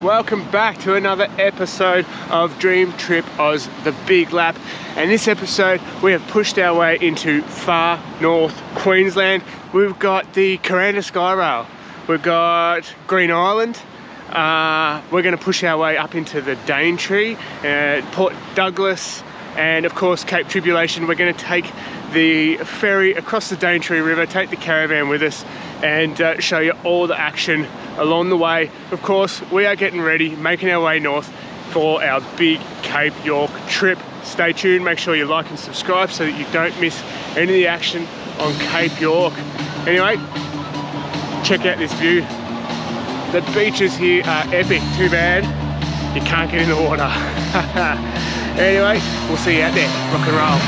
Welcome back to another episode of Dream Trip Oz, the Big Lap. And this episode we have pushed our way into far North Queensland. We've got the Kuranda Skyrail, we've got Green Island, we're going to push our way up into the Daintree, Port Douglas, and of course Cape Tribulation. We're going to take the ferry across the Daintree River, take the caravan with us, and show you all the action along the way. Of course, we are getting ready, making our way north for our big Cape York trip. Stay tuned, make sure you like and subscribe so that you don't miss any of the action on Cape York. Anyway, check out this view. The beaches here are epic. Too bad you can't get in the water. Anyway, we'll see you out there. Rock and roll.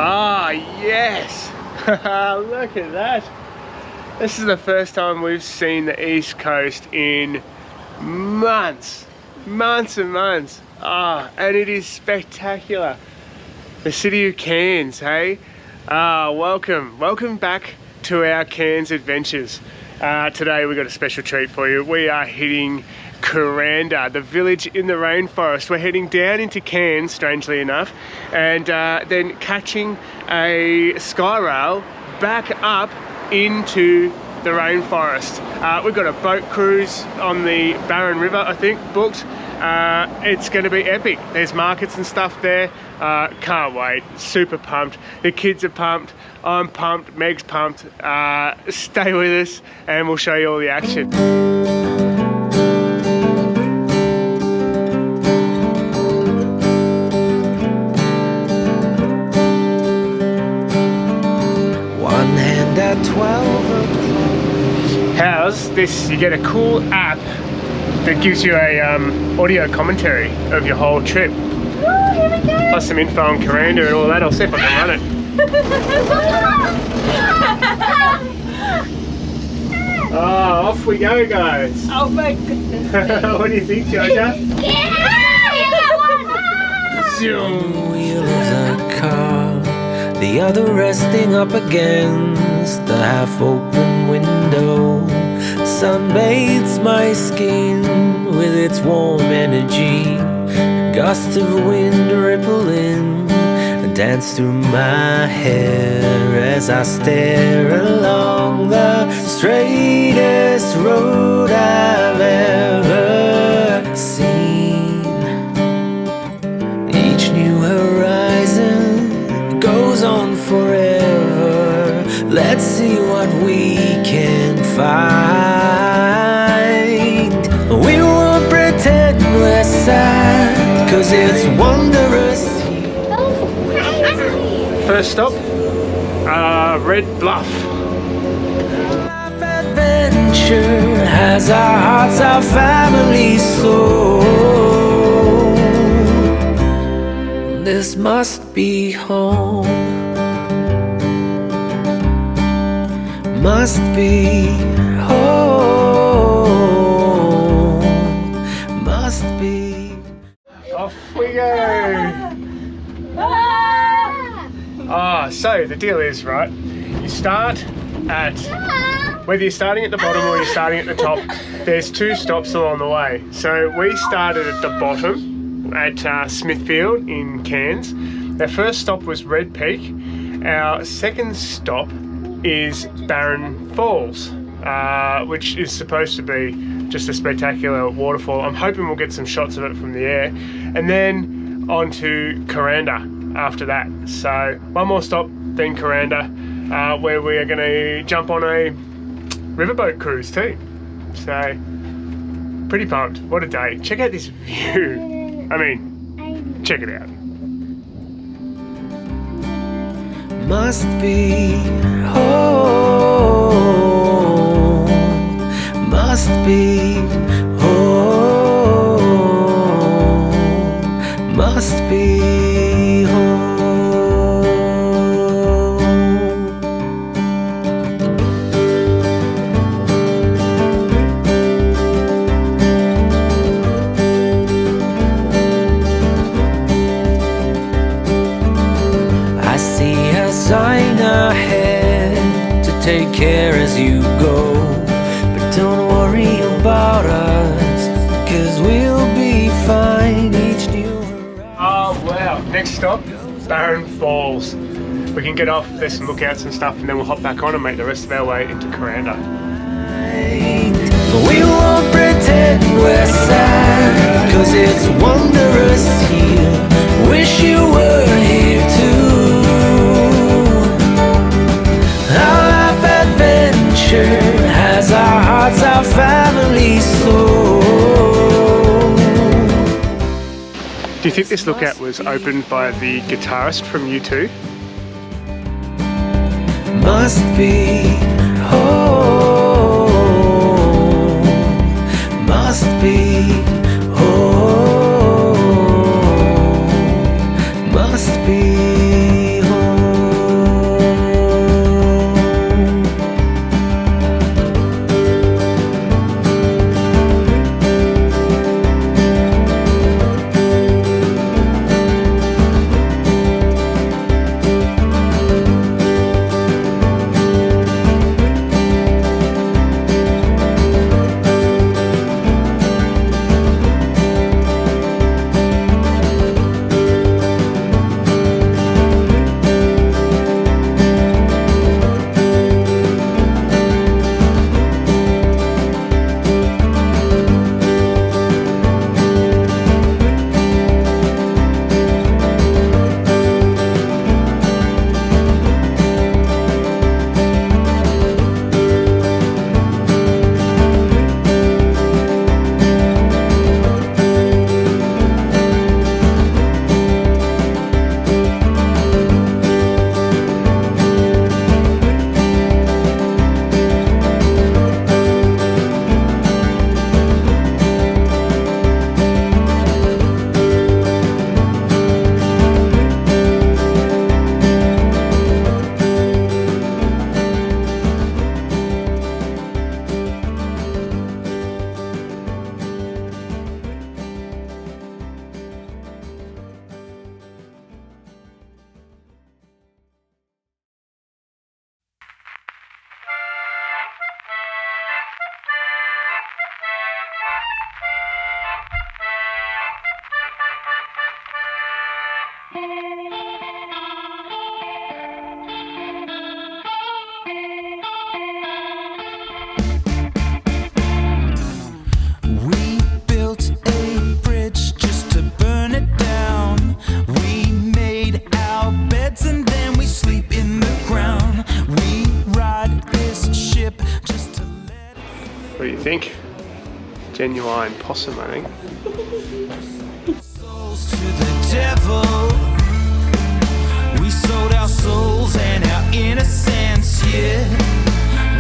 Ah, yes! Look at that! This is the first time we've seen the East Coast in months and months. Ah, and it is spectacular. The city of Cairns, hey? Welcome back to our Cairns adventures. Today we've got a special treat for you. We are hitting Kuranda, the village in the rainforest. We're heading down into Cairns, strangely enough, and then catching a Skyrail back up into the rainforest. We've got a boat cruise on the BARRON River, I think, booked. It's going to be epic. There's markets and stuff there. Can't wait. Super pumped. The kids are pumped. I'm pumped. Meg's pumped. Stay with us and we'll show you all the action. At 12 o'clock. How's this? You get a cool app that gives you a audio commentary of your whole trip. Oh, here we go. Plus some info on Kuranda and all that. I'll see if I can run it. Oh, off we go, guys. Oh my goodness. What do you think, Georgia? Zoom. Wheel of the car, the other resting up against the half-open window. Sun bathes my skin with its warm energy. Gusts of wind ripple in and dance through my hair as I stare along the straightest road I've ever seen. Each new horizon goes on forever. Let's see what we can find. We won't pretend we're sad, 'cause it's wondrous. First stop, Red Bluff. Life adventure has our hearts, our family soul. This must be home. Must be home. Must be. Off we go. So the deal is, right, you start at, whether you're starting at the bottom or you're starting at the top, there's two stops along the way. So we started at the bottom at Smithfield in Cairns. Our first stop was Red Peak. Our second stop is Barron Falls, which is supposed to be just a spectacular waterfall. I'm hoping we'll get some shots of it from the air, and then on to Kuranda after that. So one more stop, then Kuranda, where we are going to jump on a riverboat cruise too. So pretty pumped. What a day. Check out this view. I mean, check it out. Must be home. Must be home. Must be take care as you go. But don't worry about us, 'cause we'll be fine each new horizon. Oh wow, next stop, BARRON Falls. We can get off, there's some lookouts and stuff, and then we'll hop back on and make the rest of our way into Kuranda. We won't pretend we're sad, 'cause it's wondrous here. Wish you were here too. Our life adventure has our hearts, our family soul. Do you think this lookout was opened by the guitarist from U2? Must be home, must be home, must be home. What do you think? Genuine possum, I think. Souls to the devil. We sold our souls and our innocence, yeah.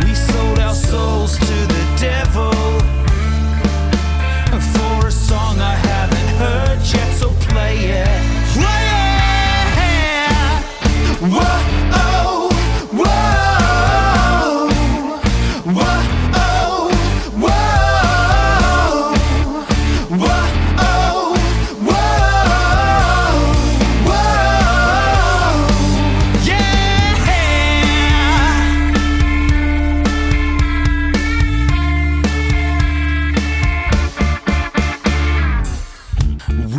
We sold our souls to the devil for a song I haven't heard yet, so play it. Play it! Whoa, oh, whoa, whoa, oh, whoa, whoa, oh, whoa, whoa, yeah.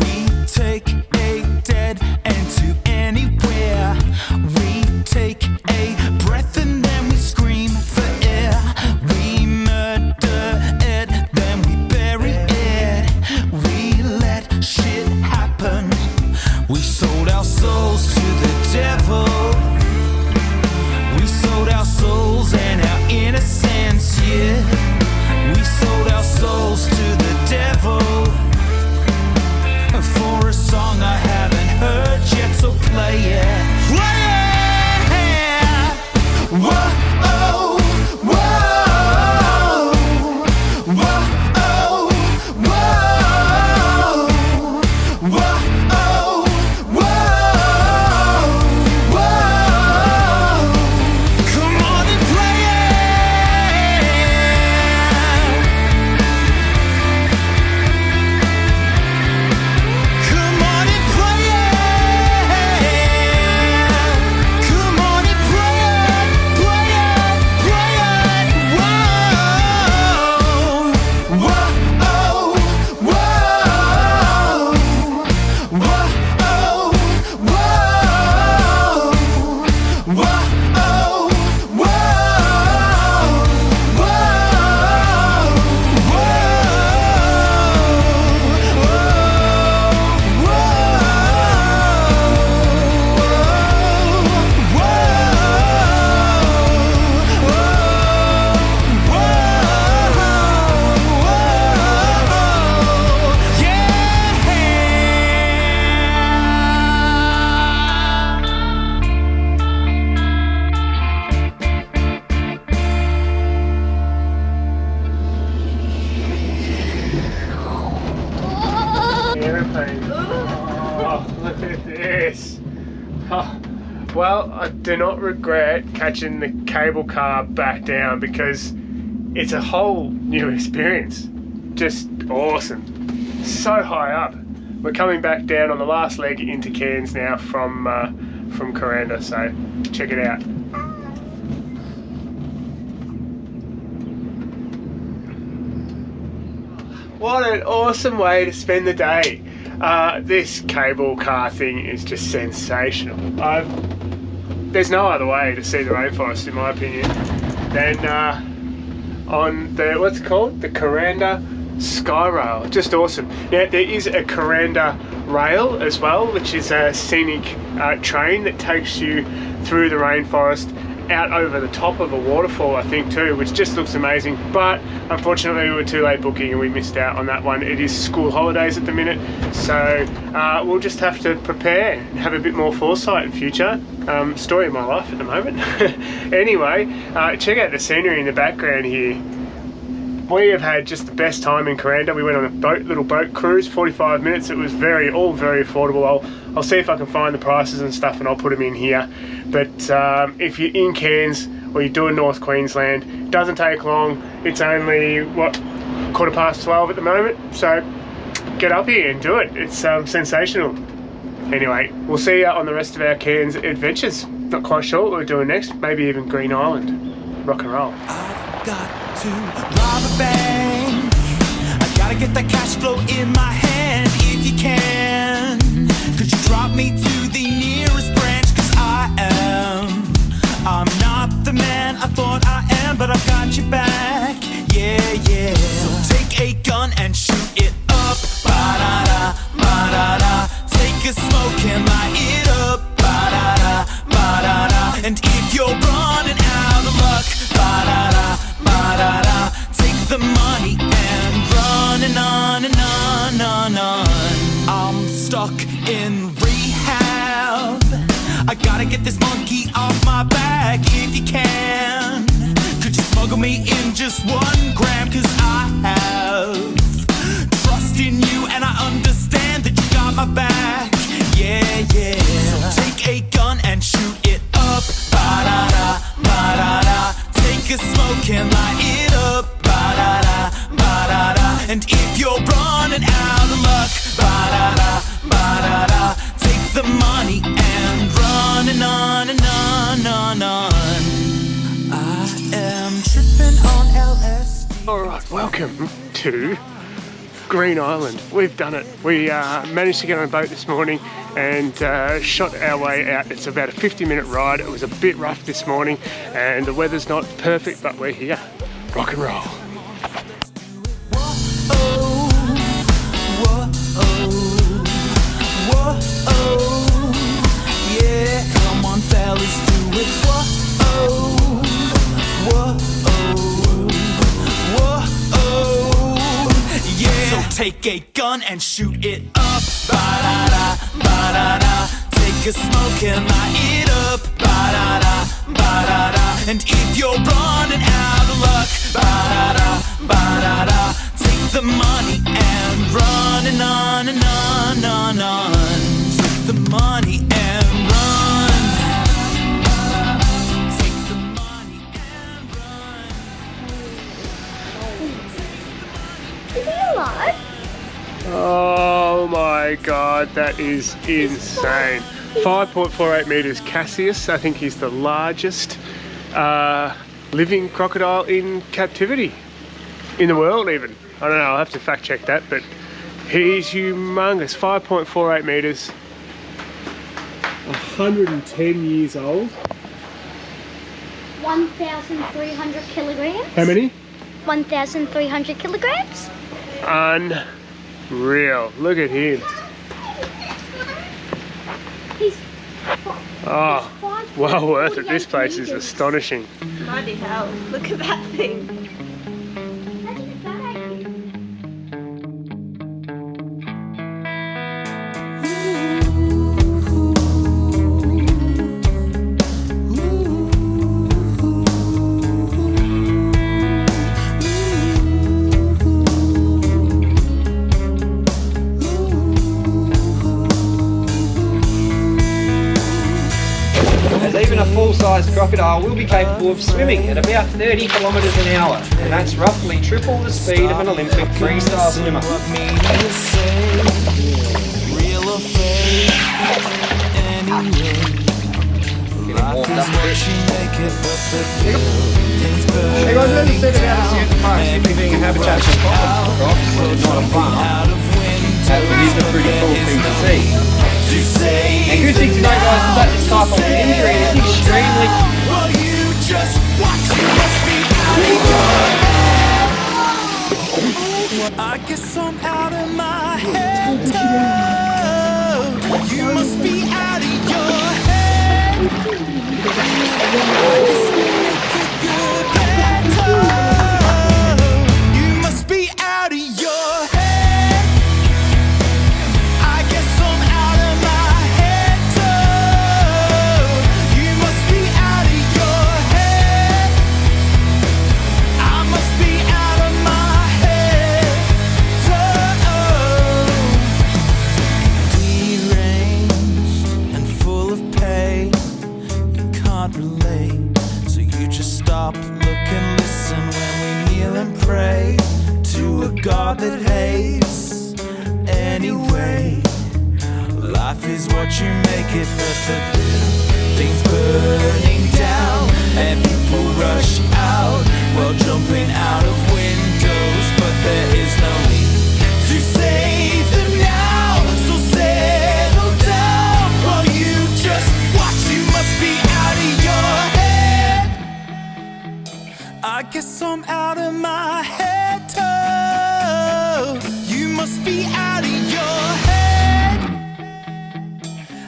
We take a dead end to anywhere. We take a breath and then we scream for air. We murder it, then we bury it. We let shit happen. We sold our souls to the devil. We sold our souls and our innocence, yeah. We sold our souls to the devil for a song I haven't heard yet, so play it. Play it! Whoa, oh, whoa, whoa, oh, whoa, whoa, oh, whoa, whoa. Come on and play it. Come on and play it. Look at this. Oh, well, I do not regret catching the cable car back down because it's a whole new experience. Just awesome. So high up. We're coming back down on the last leg into Cairns now from Kuranda, so check it out. What an awesome way to spend the day. This cable car thing is just sensational. There's no other way to see the rainforest, in my opinion, than on the, what's it called? The Kuranda Skyrail. Just awesome. Now, there is a Kuranda Rail as well, which is a scenic train that takes you through the rainforest out over the top of a waterfall, I think, too, which just looks amazing. But unfortunately we were too late booking and we missed out on that one. It is school holidays at the minute, so we'll just have to prepare and have a bit more foresight in future. Story of my life at the moment. Anyway, check out the scenery in the background here. We have had just the best time in Kuranda. We went on a little boat cruise, 45 minutes. It was all very affordable. I'll see if I can find the prices and stuff and I'll put them in here. But if you're in Cairns or you're doing North Queensland, it doesn't take long. It's only, what, 12:15 at the moment. So get up here and do it. It's sensational. Anyway, we'll see you on the rest of our Cairns adventures. Not quite sure what we're doing next. Maybe even Green Island. Rock and roll. I've got to rob a bank. I gotta get that cash flow in my hand. If you can, could you drop me to the nearest branch? Cause I'm not the man I thought I am, but I've got your back. Yeah, yeah. So take a gun and shoot it up. Ba-da-da, ba-da-da. Take a smoke and light it up. Ba-da-da, ba-da-da. And if you're running out of luck, ba-da-da, ba-da-da. Take the money and run and on and on and on. I'm stuck in rehab. I gotta get this monkey off my back. If you can, could you smuggle me in just 1 gram? Cause I have trust in you and I understand that you got my back. Yeah, yeah. So take a gun and shoot it up. Ba-da-da, ba-da-da. Take a smoke and light it up. Ba-da-da, ba-da-da. And if you're running out of luck, ba-da-da, ba-da-da. Take the money and run and on and on and on. I am tripping on LSD. Alright, welcome to Green Island. We've done it. We managed to get on a boat this morning and shot our way out. It's about a 50-minute ride. It was a bit rough this morning and the weather's not perfect, but we're here. Rock and roll. Yeah, come on fellas, do it. Yeah. So take a gun and shoot it up. Ba-da-da, ba-da-da. Take a smoke and light it up. Ba-da-da, ba-da-da. And if you're running out of luck, ba-da-da, ba-da-da. Take the money and run and on and on and on. Take the money and run. Take the money and run. Is he alive? Oh my god, that is insane. 5.48 meters CASSIUS. I think he's the largest living crocodile in captivity in the world even. I don't know, I'll have to fact check that, but he's humongous. 5.48 meters. 110 years old. 1,300 kilograms. How many? 1,300 kilograms. Unreal. Look at him. He's Oh, well worth it. This place is astonishing. Bloody hell, look at that thing. How did it die? medium-sized crocodile will be capable of swimming at about 30 kilometres an hour, and that's roughly triple the speed of an Olympic freestyle swimmer. Getting warmed up a bit. Hey guys, let me say about the Santa Park simply being a habitat for crops, not a farm. That is a pretty cool thing to see. And good thing to know, guys, is that this type of injury is extremely... I guess I'm out of my head. You must be out of your head. I guess we make it good better. You must be out of your head. I guess I'm out of my head too. You must be out of your head. I must be out of my head too. Deranged and full of pain. You can't relate, so you just stop, look and listen when we kneel and pray to a God that hates. Anyway, life is what you make it, but the things burning down and people rush out while jumping out of windows, but there is no need to save them now, so settle down while you just watch. You must be out of your head. I guess I'm out of my head too. You must be out of your head.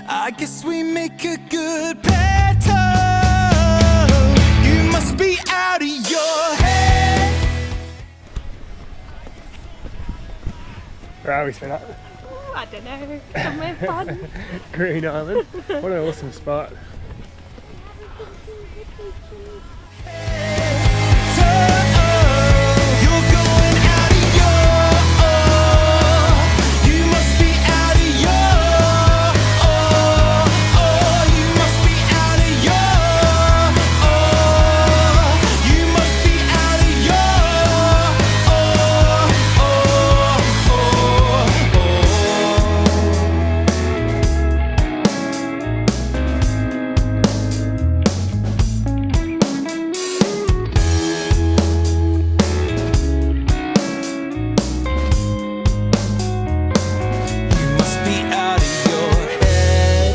I guess we make a good better. You must be out of your head. Where are we set up? I don't know. Somewhere fun. Green Island. What an awesome spot. You're going out of your. You must be out of your. You must be out of your. You must be out of your. You must be out of your head.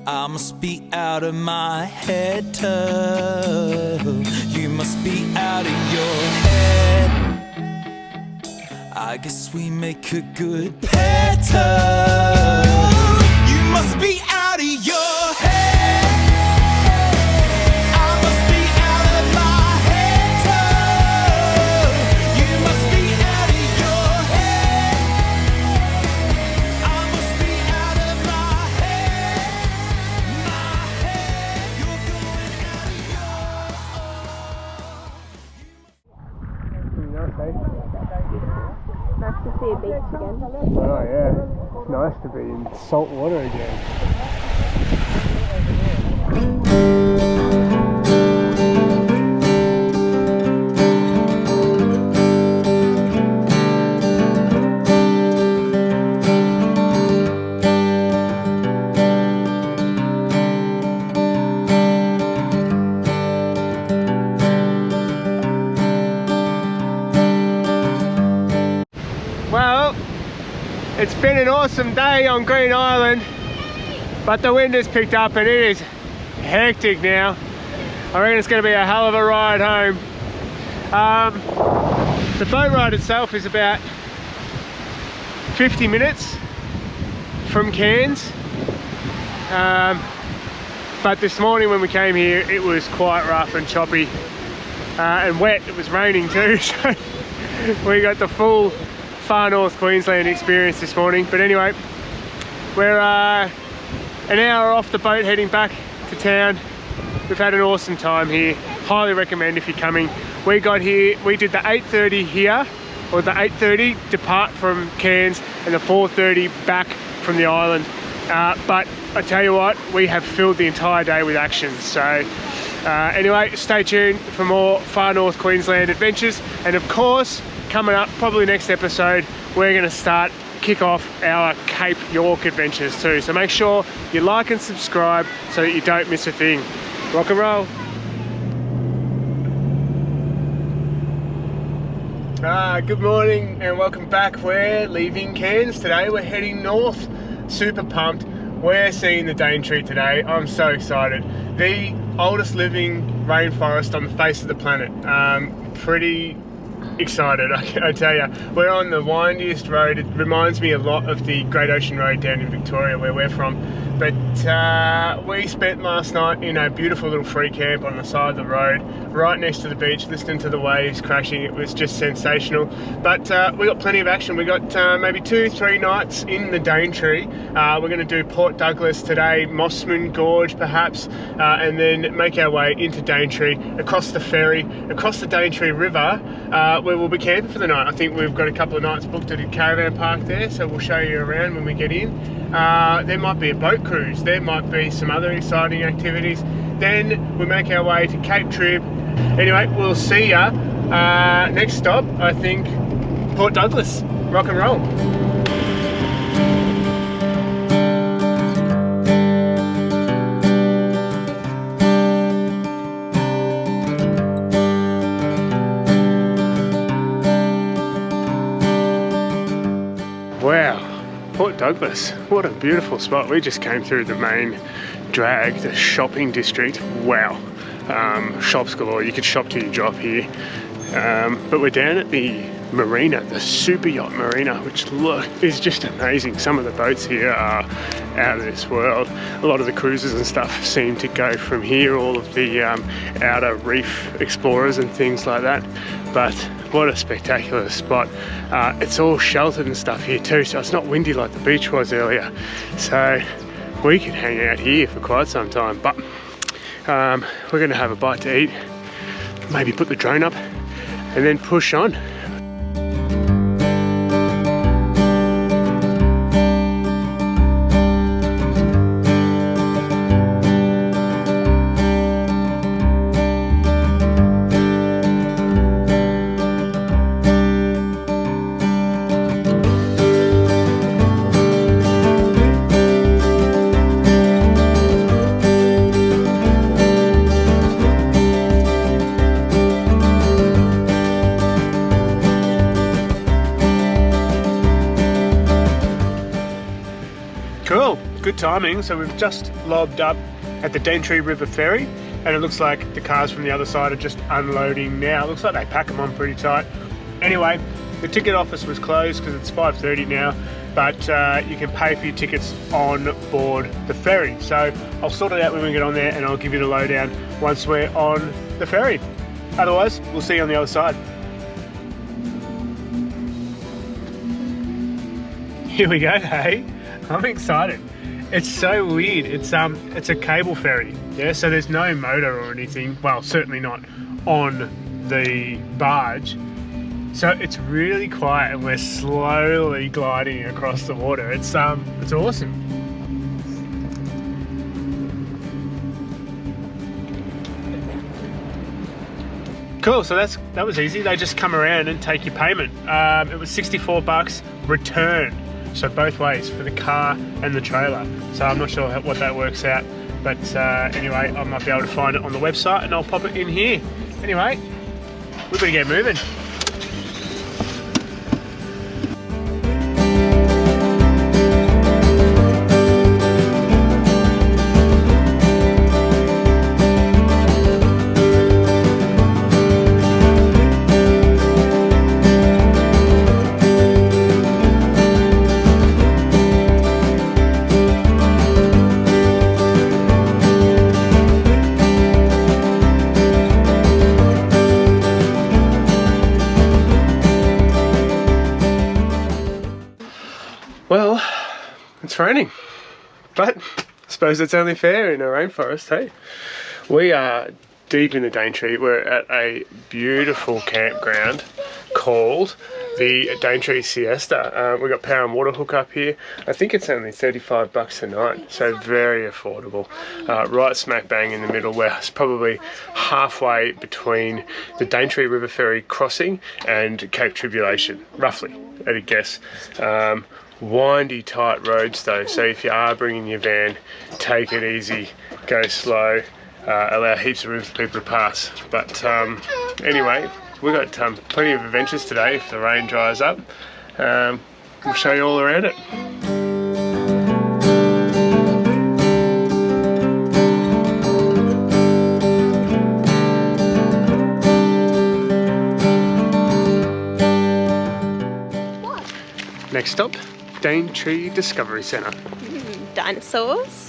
I must be out of my head too. You must be out of your head. I guess we make a good better. You must be out of your head. I must be out of my head too. You must be out of your head. I must be out of my head. My head. You're going out of your. Nice to see a beach again. Oh yeah, it's nice to be in salt water again. Well, it's been an awesome day on Green Island, but the wind has picked up and it is hectic now. I reckon it's going to be a hell of a ride home. The boat ride itself is about 50 minutes from Cairns, but this morning when we came here it was quite rough and choppy and wet. It was raining too, so we got the full far North Queensland experience this morning. But anyway, we're an hour off the boat heading back to town. We've had an awesome time here. Highly recommend if you're coming. We got here, we did the 8:30 here, or the 8:30 depart from Cairns and the 4:30 back from the island. but I tell you what, we have filled the entire day with action. So anyway, stay tuned for more far North Queensland adventures, and of course coming up probably next episode we're going to kick off our Cape York adventures too. So make sure you like and subscribe so that you don't miss a thing. Rock and roll. Good morning and welcome back. We're leaving Cairns today. We're heading north. Super pumped. We're seeing the Daintree today. I'm so excited. The oldest living rainforest on the face of the planet. Pretty excited, I tell you. We're on the windiest road. It reminds me a lot of the Great Ocean Road down in Victoria where we're from. But we spent last night in a beautiful little free camp on the side of the road, right next to the beach, listening to the waves crashing. It was just sensational. But we got plenty of action. We got maybe 2-3 nights in the Daintree. We're going to do Port Douglas today, Mossman Gorge perhaps, and then make our way into Daintree, across the ferry, across the Daintree River, where we'll be camping for the night. I think we've got a couple of nights booked at a caravan park there, so we'll show you around when we get in. There might be a boat cruise, there might be some other exciting activities. Then we make our way to Cape Trib. Anyway, we'll see ya. Next stop, I think, Port Douglas. Rock and roll. Wow. Port Douglas, what a beautiful spot. We just came through the main drag, the shopping district. Wow, shops galore. You could shop till you drop here. But we're down at the marina, the super yacht marina, which look is just amazing. Some of the boats here are out of this world. A lot of the cruises and stuff seem to go from here, all of the outer reef explorers and things like that. But what a spectacular spot. It's all sheltered and stuff here too, so it's not windy like the beach was earlier. So we could hang out here for quite some time, but we're going to have a bite to eat, maybe put the drone up and then push on. Cool, good timing. So we've just lobbed up at the Daintree River Ferry, and it looks like the cars from the other side are just unloading now. It looks like they pack them on pretty tight. Anyway, the ticket office was closed because it's 5:30 now, but you can pay for your tickets on board the ferry. So I'll sort it out when we get on there, and I'll give you the lowdown once we're on the ferry. Otherwise, we'll see you on the other side. Here we go, hey. I'm excited. It's so weird. It's a cable ferry, yeah. So there's no motor or anything. Well, certainly not on the barge. So it's really quiet, and we're slowly gliding across the water. It's awesome. Cool. So that was easy. They just come around and take your payment. It was $64 return. So both ways for the car and the trailer. So I'm not sure what that works out, but anyway, I might be able to find it on the website and I'll pop it in here. Anyway, we better get moving. Well, it's raining, but I suppose it's only fair in a rainforest, hey? We are deep in the Daintree. We're at a beautiful campground called the Daintree SIESTA. We've got power and water hookup here. I think it's only $35 a night, so very affordable. Right smack bang in the middle, where it's probably halfway between the Daintree River Ferry crossing and Cape Tribulation, roughly, at a guess. Windy, tight roads though, so if you are bringing your van, take it easy, go slow, allow heaps of room for people to pass. But anyway, we've got plenty of adventures today if the rain dries up. We'll show you all around it. Next stop, Daintree Discovery Centre. Dinosaurs.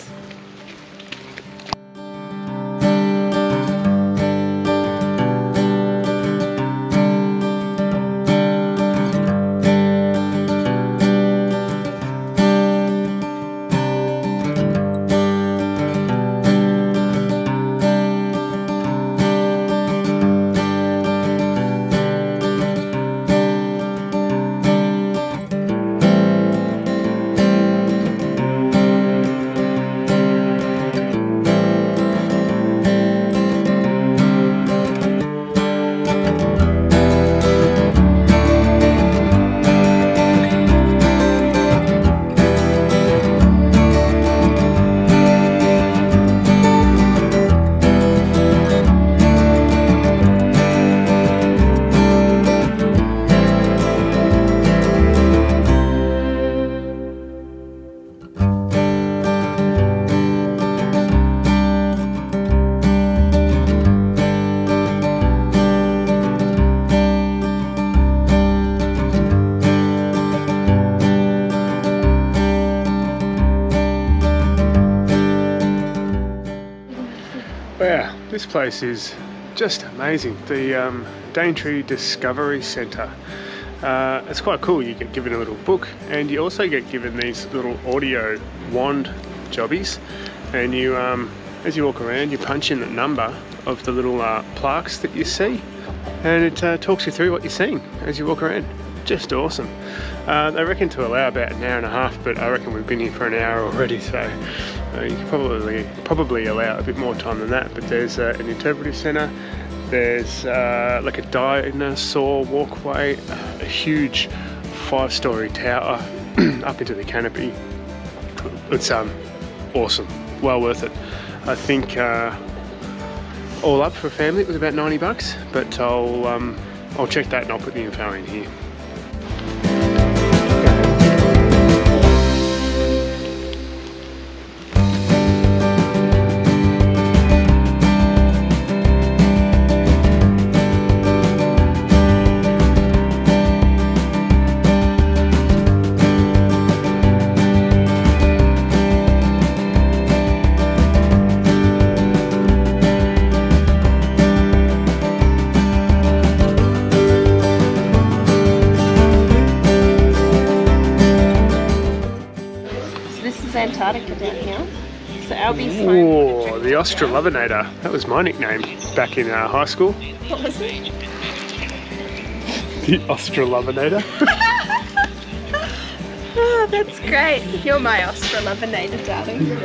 Wow, this place is just amazing. The Daintree Discovery Centre. It's quite cool. You get given a little book, and you also get given these little audio wand jobbies, and you as you walk around, you punch in the number of the little plaques that you see, and it talks you through what you're seeing as you walk around. Just awesome. They reckon to allow about an hour and a half, but I reckon we've been here for an hour already, so you can probably allow a bit more time than that. But there's an interpretive centre, there's like a dinosaur walkway, a huge 5-storey tower up into the canopy. It's awesome, well worth it. I think all up for a family it was about $90, but I'll check that and I'll put the info in here. Antarctica down here. So Albie's Oh, the Australorinator. That was my nickname back in high school. What was it? The Australorinator. Oh, that's great. You're my Australorinator, darling.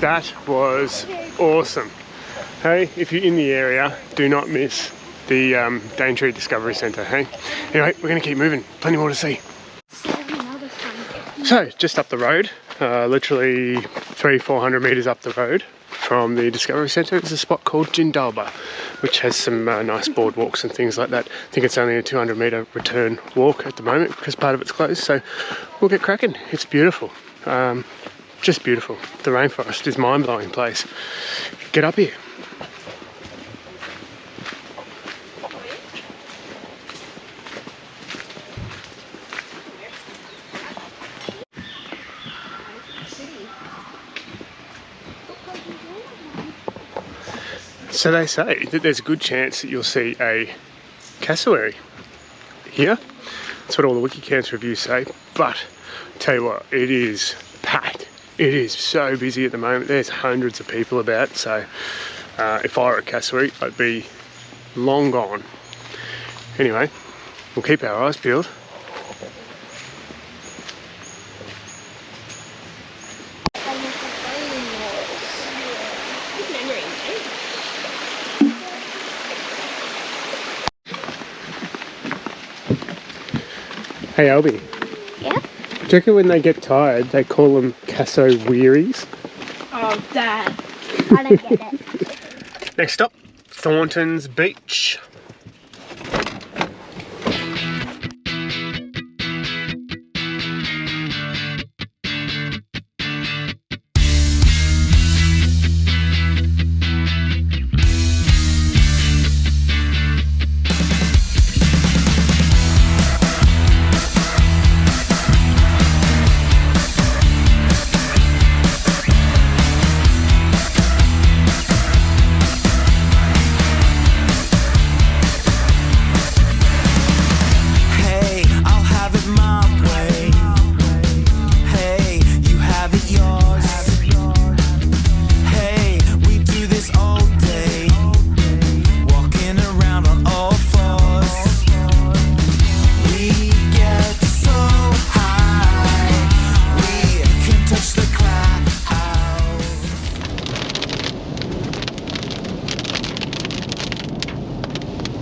That was awesome. Hey, if you're in the area, do not miss the Daintree Discovery Centre, hey? Anyway, we're going to keep moving. Plenty more to see. So, just up the road, literally 300-400 metres up the road from the Discovery Centre is a spot called JINDALBA, which has some nice boardwalks and things like that. I think it's only a 200-metre return walk at the moment because part of it's closed, so we'll get cracking. It's beautiful. just beautiful. The rainforest is mind-blowing place. Get up here. So they say that there's a good chance that you'll see a cassowary here. That's what all the Wikicamps reviews say. But tell you what, it is packed. It is so busy at the moment. There's hundreds of people about. So if I were a cassowary, I'd be long gone. Anyway, we'll keep our eyes peeled. Hey Albie. Yeah? Do you reckon when they get tired they call them cassowaries? Oh, Dad. I don't get it. Next stop, Thornton's Beach.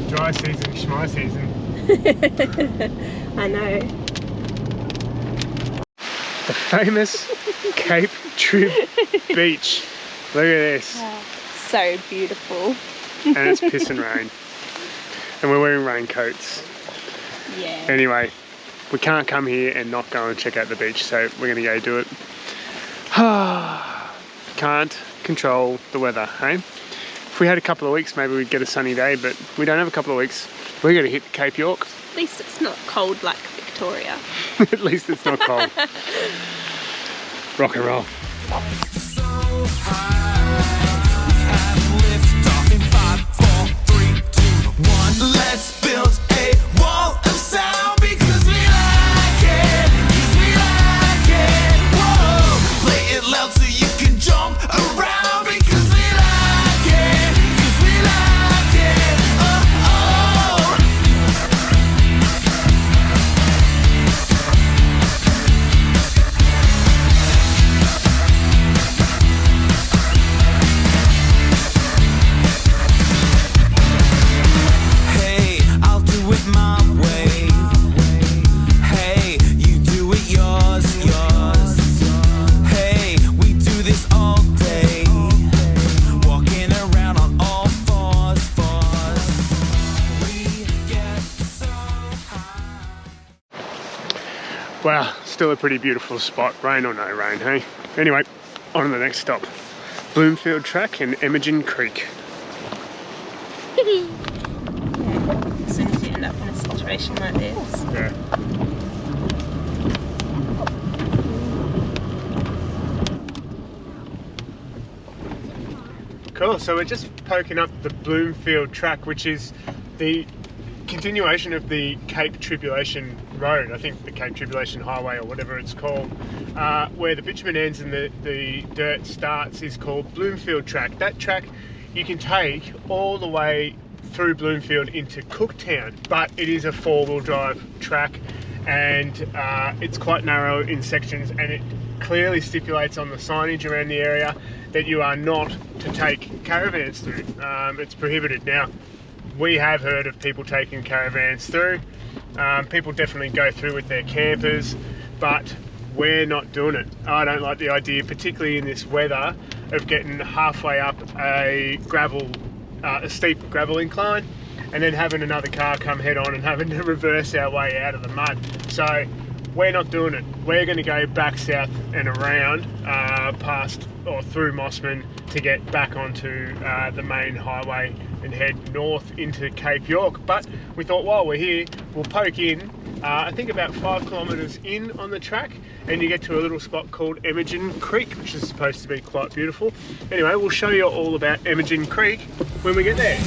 Dry season, schmy season. I know. The famous Cape Trib Beach. Look at this. So beautiful. And it's pissing rain. And we're wearing raincoats. Yeah. Anyway, we can't come here and not go and check out the beach, so we're going to go do it. Can't control the weather, hey? If we had a couple of weeks, maybe we'd get a sunny day, but we don't have a couple of weeks. We're going to hit Cape York. At least it's not cold like Victoria. At least it's not cold. Rock and roll. Let's build a wall of sound because we like it, because we like it. Whoa, play it loud so you can jump around because we like it, because we like it. Oh, oh. Hey, I'll do it my way. Hey, you do it yours, yours. Hey, we do this all day. Walking around on all fours, fours. We get so high. Wow, still a pretty beautiful spot. Rain or no rain, hey? Anyway, on to the next stop. Bloomfield Track and Emmagen Creek. As soon as you end up in a situation like this. Yeah. Cool, so we're just poking up the Bloomfield Track, which is the continuation of the Cape Tribulation Road, I think the Cape Tribulation Highway or whatever it's called, where the bitumen ends and the dirt starts is called Bloomfield Track. That track you can take all the way through Bloomfield into Cooktown, but it is a four-wheel drive track and it's quite narrow in sections, and it clearly stipulates on the signage around the area that you are not to take caravans through. It's prohibited. Now, we have heard of people taking caravans through. People definitely go through with their campers, but we're not doing it. I don't like the idea, particularly in this weather, of getting halfway up a steep gravel incline and then having another car come head on and having to reverse our way out of the mud. So we're not doing it. We're going to go back south and around past or through Mossman to get back onto the main highway and head north into Cape York. But we thought while we're here, we'll poke in, I think about 5 kilometres in on the track, and you get to a little spot called EMMAGEN Creek, which is supposed to be quite beautiful. Anyway, we'll show you all about EMMAGEN Creek when we get there.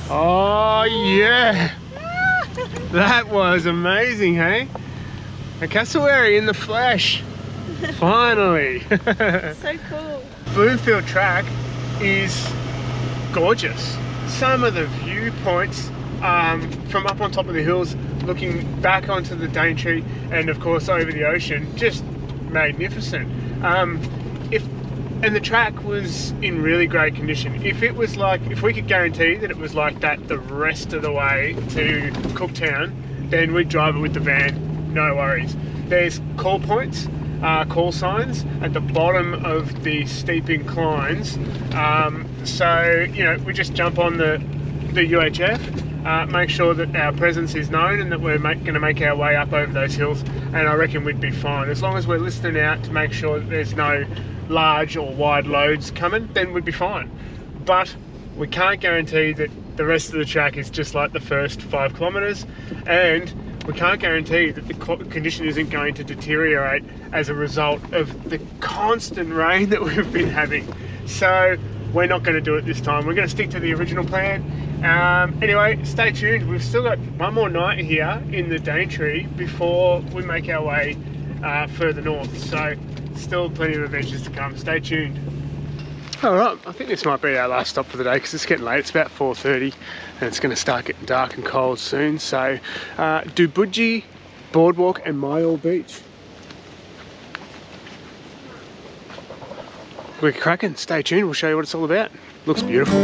Oh yeah, that was amazing, hey? A cassowary in the flesh, finally. So cool. Bloomfield track is gorgeous. Some of the viewpoints from up on top of the hills, looking back onto the Daintree and of course over the ocean, just magnificent. And the track was in really great condition. If we could guarantee that it was like that the rest of the way to Cooktown, then we'd drive it with the van, no worries. There's call points, call signs at the bottom of the steep inclines. So, you know, we just jump on the UHF, make sure that our presence is known and that we're going to make our way up over those hills, and I reckon we'd be fine. As long as we're listening out to make sure that there's no large or wide loads coming, then we'd be fine. But we can't guarantee that the rest of the track is just like the first 5 kilometres, and we can't guarantee that the condition isn't going to deteriorate as a result of the constant rain that we've been having. So we're not going to do it this time. We're going to stick to the original plan. Anyway, stay tuned. We've still got one more night here in the Daintree before we make our way further north. So still plenty of adventures to come. Stay tuned. Alright, I think this might be our last stop for the day because it's getting late. It's about 4:30 and it's going to start getting dark and cold soon. So DUBUJI, Boardwalk and MYALL Beach. We're cracking. Stay tuned. We'll show you what it's all about. Looks beautiful.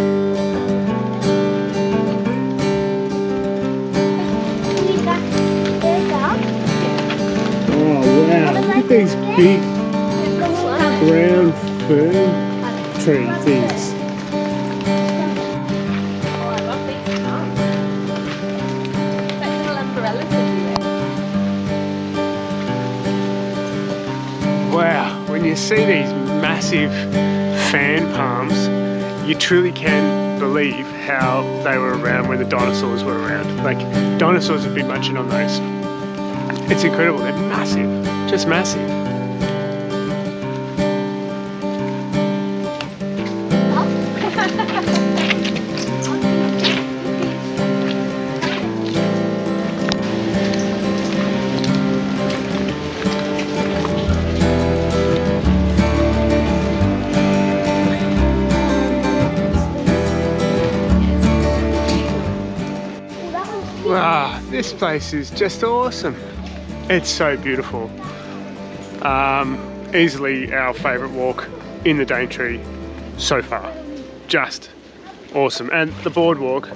Oh wow, look at these big brown fern tree things. Oh, I love these plants. It's like little umbrellas everywhere. Wow, when you see these massive fan palms, you truly can believe how they were around when the dinosaurs were around. Like, dinosaurs have been munching on those. It's incredible, they're massive, just massive. This place is just awesome. It's so beautiful. Easily our favourite walk in the Daintree so far. Just awesome. And the boardwalk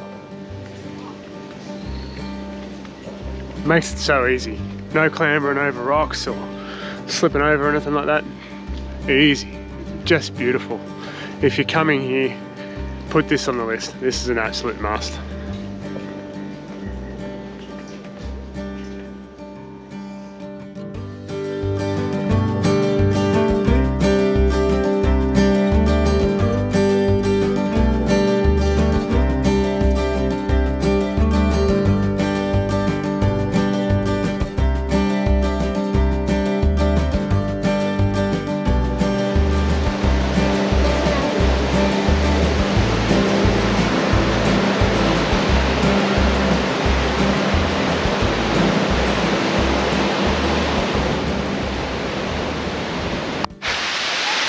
makes it so easy. No clambering over rocks or slipping over or anything like that. Easy. Just beautiful. If you're coming here, put this on the list. This is an absolute must.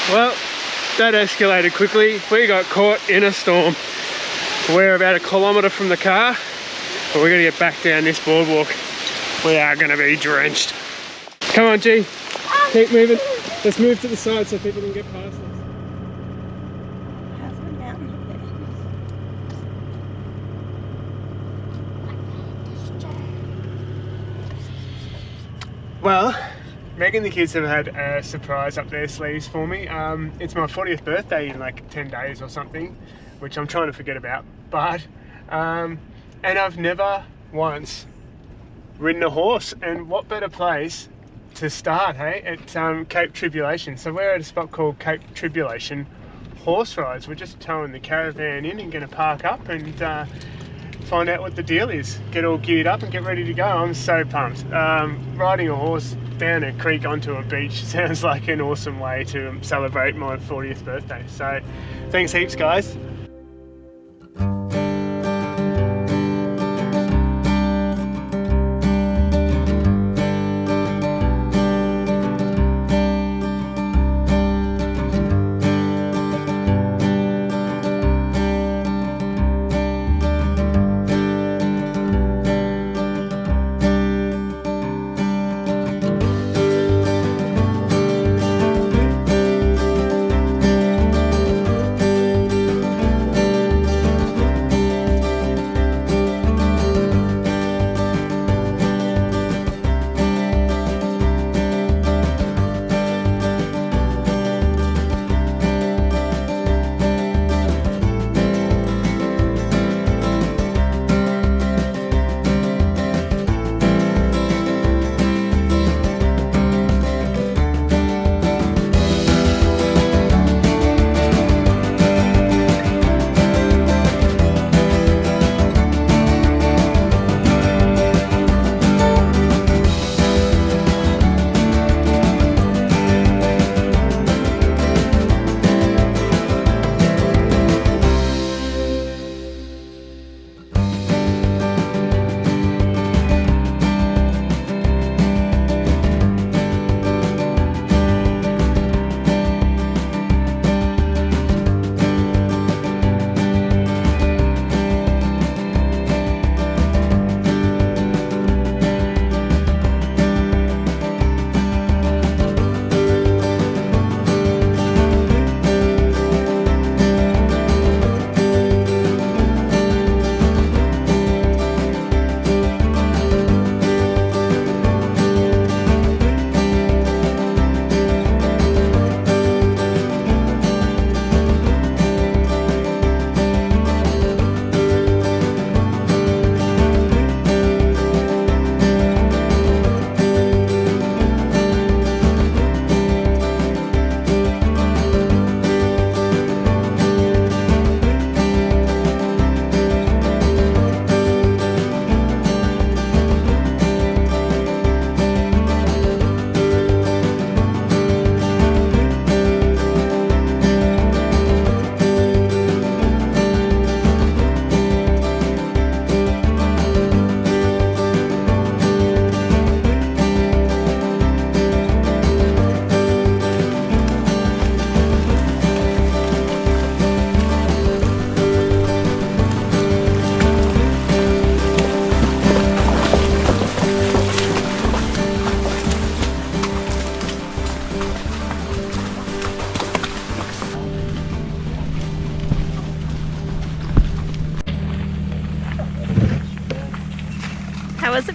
Well, that escalated quickly. We got caught in a storm. We're about 1 kilometre from the car, but we're gonna get back down this boardwalk. We are gonna be drenched. Come on, G. Keep moving. Let's move to the side so people can get past us. How's the mountain up there? Well, Meg and the kids have had a surprise up their sleeves for me. It's my 40th birthday in like 10 days or something, which I'm trying to forget about. But, and I've never once ridden a horse, and what better place to start, hey, at Cape Tribulation. So we're at a spot called Cape Tribulation Horse Rides. We're just towing the caravan in and gonna park up and find out what the deal is. Get all geared up and get ready to go. I'm so pumped. Riding a horse down a creek onto a beach sounds like an awesome way to celebrate my 40th birthday. So thanks heaps, guys.